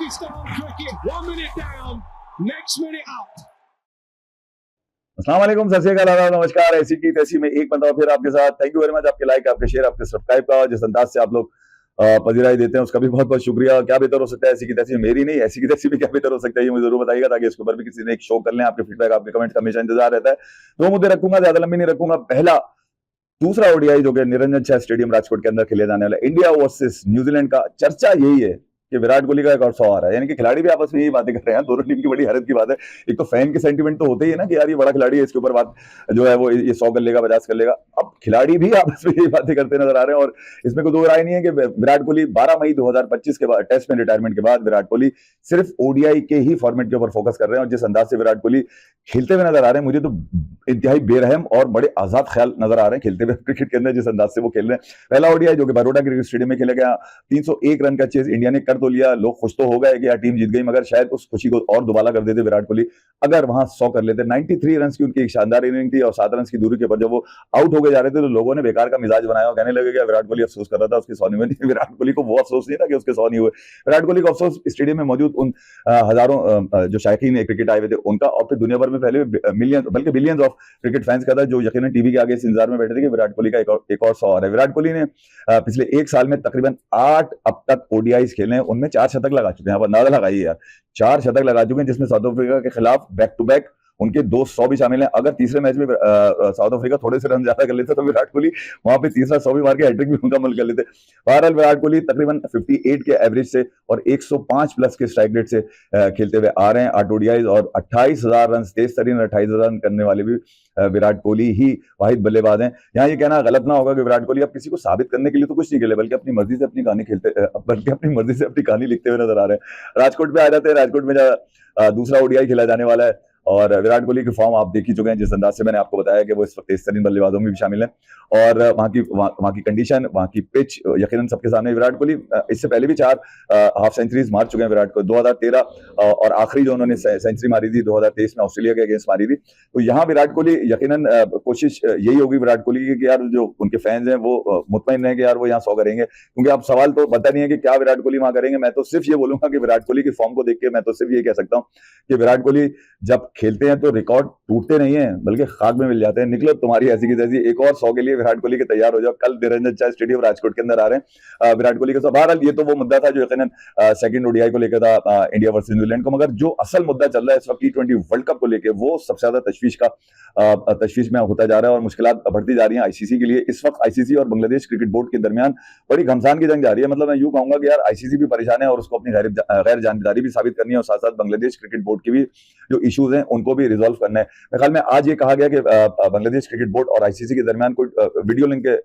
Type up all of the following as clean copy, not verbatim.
style cricket. 1 minute down, next minute out. अस्सलाम वालेकुम, सत श्री अकाल, आदाब, नमस्कार। ऐसी की तैसी में एक बंदा फिर आपके साथ। थैंक यू वेरी मच आपके लाइक, आपके शेयर, आपके सब्सक्राइब का जिस अंदाज से आप लोग पजीराई देते हैं उसका भी बहुत बहुत शुक्रिया। क्या बेहतर हो सकता है ऐसी की तैसी, मेरी नहीं ऐसी की तैसी में क्या बेहतर हो सकता है ये मुझे जरूर बताइएगा, ताकि इसके ऊपर भी किसी ने एक शो कर लें। आपके फीडबैक, आपके कमेंट का हमेशा इंतजार रहता है। दो मुद्दे रखूंगा, ज्यादा लंबी नहीं रखूंगा। पहला, दूसरा ओडीआई जो कि निरंजन शाह स्टेडियम राजकोट के अंदर खेले जाने वाला इंडिया वर्सेस न्यूजीलैंड का, चर्चा यही है कि विराट कोहली का एक और 100 आ रहा है। यानी कि खिलाड़ी भी आपस में यही बातें कर रहे हैं। दोनों टीम की बड़ी हैरत की बात है। एक तो फैन के सेंटीमेंट तो होते ही है ना कि यार ये बड़ा खिलाड़ी है, इसके ऊपर बात जो है वो ये 100 कर लेगा, 50 कर लेगा। अब खिलाड़ी भी आपस में यही बातें करते नजर आ रहे हैं और इसमें कोई दो राय नहीं है कि विराट कोहली 12 मई 2025 के बाद टेस्ट में रिटायरमेंट के बाद विराट कोहली सिर्फ ओडीआई के ही फॉर्मेट के ऊपर फोकस कर रहे हैं। और जिस अंदाज से विराट कोहली खेलते हुए नजर आ रहे हैं, मुझे तो इंतहाई बेरहम और बड़े आजाद ख्याल नजर आ रहे हैं खेलते हुए क्रिकेट के अंदर, जिस अंदाज से वो खेल रहे हैं। पहला ओडीआई जो कि बड़ौदा क्रिकेट स्टेडियम में खेला गया, 301 रन का चेज इंडिया ने कर तो लिया। लोग खुश तो हो गए कि यार टीम जीत गई, मगर शायद उस खुशी को और दुबाला कर देते विराट कोहली अगर वहां 100 कर लेते। 93 रन की उनकी एक शानदार इनिंग थी और 7 रन की दूरी के ऊपर जब वो आउट हो गए जा रहे थे तो लोगों ने बेकार का मिजाज बनाया और कहने लगे कि विराट कोहली अफसोस कर रहा था उसके 100 नहीं हुए। विराट कोहली को वो अफसोस नहीं था कि उसके 100 नहीं हुए। विराट कोहली का अफसोस स्टेडियम में मौजूद उन हजारों जो शायकीन क्रिकेट आए हुए थे उनका, और फिर दुनिया भर में फैले मिलियन बल्कि बिलियंस ऑफ क्रिकेट फैंस का था, जो यकीनन टीवी के आगे इस इंतजार में बैठे थे कि विराट कोहली का एक और 100 आ रहा है। विराट कोहली ने पिछले एक साल में तकरीबन 8 अब तक ओडीआईस खेले हैं, उनमें 4 शतक लगा चुके हैं। आप अंदाजा लगाइए यार, 4 शतक लगा चुके हैं, जिसमें साउथ अफ्रीका के खिलाफ बैक टू बैक उनके 200 भी शामिल हैं। अगर तीसरे मैच में साउथ अफ्रीका थोड़े से रन ज्यादा कर लेते तो विराट कोहली वहां पे तीसरा 100 भी मार के हैट्रिक भी मुकम्मल कर लेते। बहरहाल विराट कोहली तकरीबन 58 के एवरेज से और 105 प्लस के स्ट्राइक रेट से खेलते हुए आ रहे हैं। 8 ओडीआईज और 28,000 रन, तेज तरीन 28,000 रन करने वाले भी विराट कोहली ही वाहिद बल्लेबाज हैं। यहाँ ये कहना गलत ना होगा कि विराट कोहली अब किसी को साबित करने के लिए तो कुछ नहीं खेले, बल्कि अपनी मर्जी से अपनी कहानी बल्कि अपनी मर्जी से अपनी कहानी लिखते हुए नजर आ रहे हैं। राजकोट में आ जाते हैं। राजकोट में दूसरा ओडीआई खेला जाने वाला है और विराट कोहली की फॉर्म आप देख ही चुके हैं, जिस अंदाज से मैंने आपको बताया कि वो इस वक्त तेज तरीन बल्लेबाजों में भी शामिल है। और वहाँ की कंडीशन, वहाँ की पिच यकीनन सबके सामने। विराट कोहली इससे पहले भी 4 हाफ सेंचुरीज मार चुके हैं विराट को, 2013 और आखिरी जो उन्होंने सेंचुरी मारी थी 2023 में ऑस्ट्रेलिया के अगेंस्ट मारी थी। तो यहाँ विराट कोहली यकीनन कोशिश यही होगी विराट कोहली की कि यार जो उनके फैंस हैं वो मुतमईन रहे कि यार वो यहाँ 100 करेंगे, क्योंकि अब सवाल तो पता नहीं है कि क्या विराट कोहली वहां करेंगे। मैं तो सिर्फ ये बोलूंगा कि विराट कोहली की फॉर्म को देख के मैं तो सिर्फ ये कह सकता हूँ कि विराट कोहली जब खेलते हैं तो रिकॉर्ड टूटते नहीं है बल्कि खाक में मिल जाते हैं। निकलो तुम्हारी ऐसी की तैसी एक और 100 के लिए विराट कोहली के तैयार हो जाओ। कल निरंजन शाह स्टेडियम राजकोट के अंदर आ रहे हैं विराट कोहली के। बहरहाल ये तो वो मुद्दा था जो यकीनन सेकंड ओडीआई को लेकर था इंडिया वर्सेस न्यूजीलैंड को, मगर जो असल मुद्दा चल रहा है इस वक्त T20 वर्ल्ड कप को लेकर, वो सबसे ज्यादा तशवीश में होता जा रहा है और मुश्किलात बढ़ती जा रही है आईसीसी के लिए। इस वक्त आईसीसी और बांग्लादेश क्रिकेट बोर्ड के दरमियान बड़ी घमसान की जंग जारी है। मतलब मैं यूं कहूंगा कि यार आईसीसी भी परेशान है और उसको अपनी गैर जानबदारी भी साबित करनी है, और साथ साथ बांग्लादेश क्रिकेट बोर्ड की भी जो इश्यूज हैं उनको भी रिजॉल्व करना है। मेरे ख्याल में आज ये कहा गया कि बांग्लादेश क्रिकेट बोर्ड और आईसीसी के दरमियान कोई वीडियो लिंक के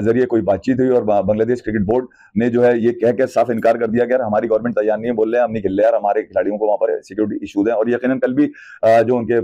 जरिए कोई बातचीत हुई और बांग्लादेश क्रिकेट बोर्ड ने जो है ये कह के साफ इनकार कर दिया कि यार हमारी गवर्नमेंट तैयार नहीं है, बोल रहे हैं हम नहीं खेल रहे यार, हमारे खिलाड़ियों को वहां पर सिक्योरिटी इशूज हैं। और यकीनन कल भी जो उनके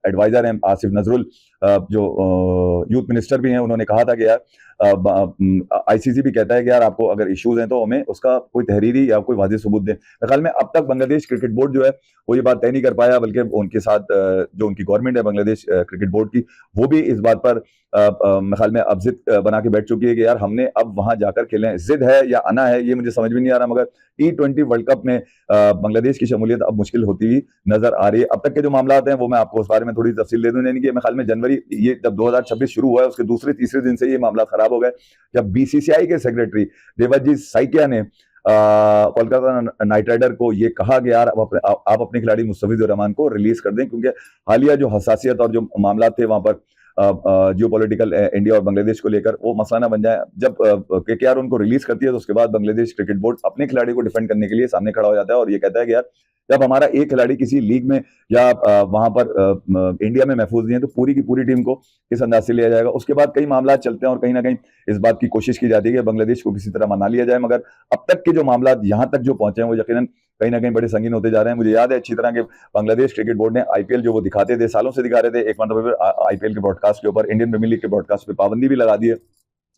एडवाइजर हैं आसिफ नजरुल, जो यूथ मिनिस्टर भी हैं, उन्होंने कहा था कि यार आईसीसी भी कहता है कि यार आपको अगर इश्यूज हैं तो हमें उसका कोई तहरीरी या कोई वाज़ेह सबूत दें। मेरे ख्याल में अब तक बांग्लादेश क्रिकेट बोर्ड जो है वो ये बात तय नहीं कर पाया, बल्कि उनके साथ जो उनकी गवर्नमेंट है बांग्लादेश क्रिकेट बोर्ड की, वो भी इस बात पर मेरे ख्याल में अब जिद बना के बैठ चुकी है कि यार हमने अब वहां जाकर खेलें। जिद है या अना है ये मुझे समझ में नहीं आ रहा, मगर T20 वर्ल्ड कप में बांग्लादेश की शमूलियत अब मुश्किल होती हुई नजर आ रही है। अब तक के जो मामला हैं वो मैं आपको उस बारे में थोड़ी तफसील दे दूं। यानी कि मेरे ख्याल में जनवरी ये जब 2026 शुरू हुआ है उसके दूसरे तीसरे दिन से ये मामला खराब हो गए, जब बीसीसीआई के सेक्रेटरी देवजीत साइकिया ने कोलकाता नाइट राइडर को ये कहा कि यार आप अपने खिलाड़ी मुस्तफिजुर रहमान को रिलीज कर दें, क्योंकि हालिया जो हसासियत और जो मामला थे वहां पर जियोपॉलिटिकल इंडिया और बांग्लादेश को लेकर वो मसला ना बन जाए। जब केकेआर उनको रिलीज करती है तो उसके बाद बांग्लादेश क्रिकेट बोर्ड अपने खिलाड़ी को डिफेंड करने के लिए सामने खड़ा हो जाता है और ये कहता है कि यार जब हमारा एक खिलाड़ी किसी लीग में या वहां पर इंडिया में महफूज नहीं है तो पूरी की पूरी टीम को किस अंदाज से लिया जाएगा। उसके बाद कई मामला चलते हैं और कहीं ना कहीं इस बात की कोशिश की जाती है कि बांग्लादेश को किसी तरह मना लिया जाए, मगर अब तक के जो मामला यहाँ तक जो पहुंचे हैं वो यकीनन कहीं ना कहीं बड़े संगीन होते जा रहे हैं। मुझे याद है अच्छी तरह के बांग्लादेश क्रिकेट बोर्ड ने आईपीएल जो वो दिखाते थे, सालों से दिखा रहे थे, एक मतलब आईपीएल के ब्रॉडकास्ट के ऊपर इंडियन प्रीमियर लीग के ब्रॉडकास्ट पे पाबंदी भी लगा दी है।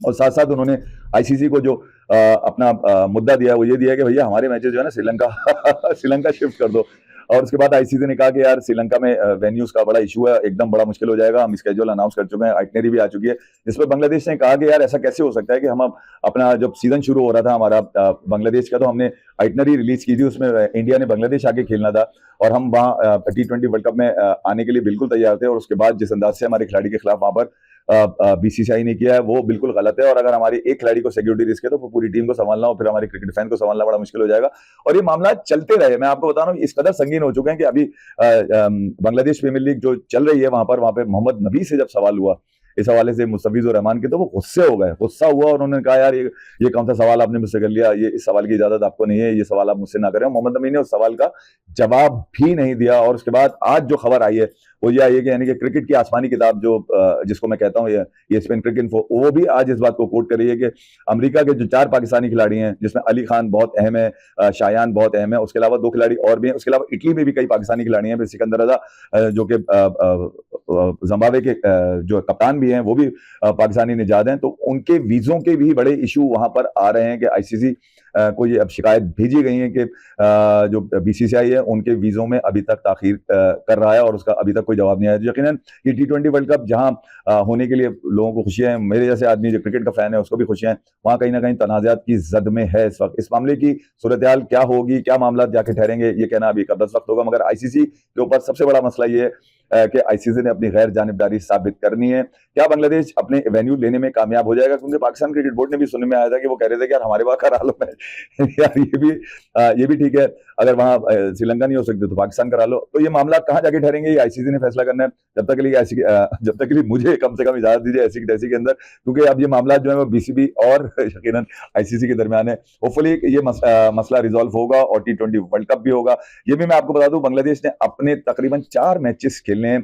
और साथ साथ उन्होंने आईसीसी को जो अपना मुद्दा दिया वो ये दिया कि भैया हमारे मैचेस जो है ना श्रीलंका श्रीलंका शिफ्ट कर दो। और उसके बाद आईसीसी ने कहा कि यार श्रीलंका में वेन्यूज का बड़ा इशू है, एकदम बड़ा मुश्किल हो जाएगा, हम स्केड्यूल अनाउंस कर चुके हैं, आइटनरी भी आ चुकी है। इस पर बांग्लादेश ने कहा कि यार ऐसा कैसे हो सकता है कि हम अपना जब सीजन शुरू हो रहा था हमारा बांग्लादेश का, तो हमने आइटनरी रिलीज की थी, उसमें इंडिया ने बांग्लादेश आके खेलना था और हम वहाँ T20 वर्ल्ड कप में आने के लिए बिल्कुल तैयार थे। और उसके बाद जिस अंदाज से हमारे खिलाड़ी के खिलाफ वहां पर बीसीसीआई ने किया है वो बिल्कुल गलत है। और अगर हमारी एक खिलाड़ी को सिक्योरिटी रिस्क है तो पूरी टीम को संभालना और फिर हमारे क्रिकेट फैन को संभालना बड़ा मुश्किल हो जाएगा। और ये मामला चलते रहे, मैं आपको बता रहा हूँ, इस कदर संगीन हो चुके हैं कि अभी बांग्लादेश प्रीमियर लीग जो चल रही है वहां पे मोहम्मद नबी से जब सवाल हुआ इस हवाले से मुस्तफिजुर रहमान के, तो वो गुस्से हो गए, गुस्सा हुआ और उन्होंने कहा यार ये कौन सा सवाल आपने मुझसे कर लिया, ये इस सवाल की इजाजत आपको नहीं है, ये सवाल आप मुझसे ना करें। मोहम्मद नबी ने उस सवाल का जवाब भी नहीं दिया। और उसके बाद आज जो खबर आई है वो ये आई है कि यानी कि क्रिकेट की आसमानी किताब जो जिसको मैं कहता हूँ ये स्पेन क्रिकेट इन्फो, वो भी आज इस बात को कोट कर रही है कि अमेरिका के जो 4 पाकिस्तानी खिलाड़ी हैं, जिसमें अली खान बहुत अहम है, शायान बहुत अहम है, उसके अलावा 2 खिलाड़ी और भी हैं, उसके अलावा इटली में भी कई पाकिस्तानी खिलाड़ी हैं, सिकंदर रजा जो कि जिम्बाब्वे के जो कप्तान भी हैं वो भी पाकिस्तानी निजात हैं। तो उनके वीजों के भी बड़े इशू वहां पर आ रहे हैं कि आईसीसी को ये अब शिकायत भेजी गई है कि जो बीसीसीआई है उनके वीजों में अभी तक ताखीर कर रहा है और उसका अभी तक कोई जवाब नहीं आया। यकीनन ये T20 वर्ल्ड कप जहां होने के लिए लोगों को खुशियां हैं, मेरे जैसे आदमी जो क्रिकेट का फैन है उसको भी खुशियां हैं, वहां कहीं ना कहीं तनाज़ात की जद में है इस वक्त। इस मामले की सूरत हाल क्या होगी, क्या मामला जाके ठहरेंगे, ये कहना अभी कब वक्त होगा। मगर आईसीसी के ऊपर सबसे बड़ा मसला ये है कि आईसीसी ने अपनी गैर जानिबदारी साबित करनी है। क्या बांग्लादेश अपने वेन्यू लेने में कामयाब हो जाएगा? क्योंकि पाकिस्तान क्रिकेट बोर्ड ने भी सुनने में आया था कि वो कह रहे थे कि यार हमारे वहां करा लो यार ये भी ठीक है, अगर वहां श्रीलंका नहीं हो सकती तो पाकिस्तान करा लो। तो ये मामला कहाँ जाके ठहरेंगे ये आईसीसी ने फैसला करना है। जब तक के लिए मुझे कम से कम इजाजत दीजिए ऐसी की तैसी के अंदर, क्योंकि अब ये मामला जो है वो बीसीबी और यकीनन आईसीसी के दरमियान है। होपफुली ये मसला रिजॉल्व होगा और T20 वर्ल्ड कप भी होगा। ये भी मैं आपको बता दूं, बांग्लादेश ने अपने तकरीबन 4 मैचेस खेलने हैं,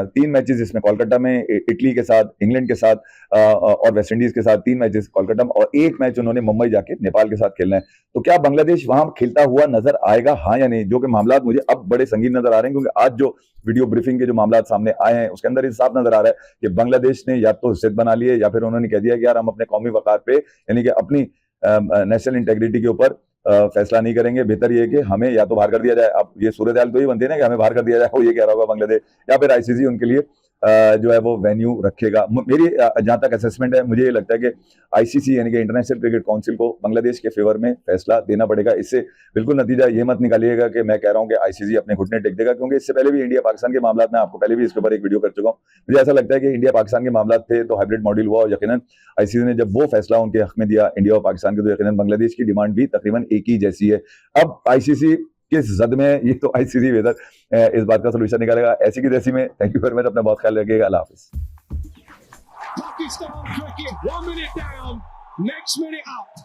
3 मैचेस जिसमें कोलकाता में इटली के साथ, इंग्लैंड के साथ और वेस्ट इंडीज के साथ 3 मैचेस कोलकाता में, और 1 मैच उन्होंने मुंबई जाके नेपाल के साथ खेलना है। तो क्या बांग्लादेश वहां खेलता हुआ नजर आएगा, हाँ या नहीं? जो कि मामला मुझे अब बड़े संगीन नजर आ रहे हैं, क्योंकि आज जो वीडियो ब्रीफिंग के जो मामला सामने आए हैं उसके अंदर साफ नजर आ रहा है कि बांग्लादेश ने या तो जिद बना ली है या फिर उन्होंने कह दिया कि यार हम अपने कौमी वकार पे यानी कि अपनी नेशनल इंटेग्रिटी के ऊपर फैसला नहीं करेंगे, बेहतर ये है कि हमें या तो बाहर कर दिया जाए। अब ये सूरत हाल तो ही बनती है ना कि हमें बाहर कर दिया जाए, वो ये कह रहा होगा बांग्लादेश, या फिर आईसीसी उनके लिए जो है वो वेन्यू रखेगा। मेरी जहां तक असेसमेंट है, मुझे ये लगता है कि आईसीसी यानी कि इंटरनेशनल क्रिकेट काउंसिल को बांग्लादेश के फेवर में फैसला देना पड़ेगा। इससे बिल्कुल नतीजा ये मत निकालिएगा कि मैं कह रहा हूं कि आईसीसी अपने घुटने टेक देगा, क्योंकि इससे पहले भी इंडिया पाकिस्तान के मामला में आपको पहले भी इसके ऊपर एक वीडियो कर चुका हूं। मुझे ऐसा लगता है कि इंडिया पाकिस्तान के मामला थे तो हाइब्रिड मॉडल हुआ और यकीनन आईसीसी ने जब वो फैसला उनके हक में दिया इंडिया और पाकिस्तान के, तो यकीनन बांग्लादेश की डिमांड भी तकरीबन एक ही जैसी है। अब आईसीसी किस जद में, ये तो आईसीसी बेहतर इस बात का सोल्यूशन निकालेगा। ऐसी की जैसी में थैंक यू वेरी मच, अपना बहुत ख्याल रखिएगा, अल्लाह हाफिज। Pakistan cricket 1 minute down, next minute out.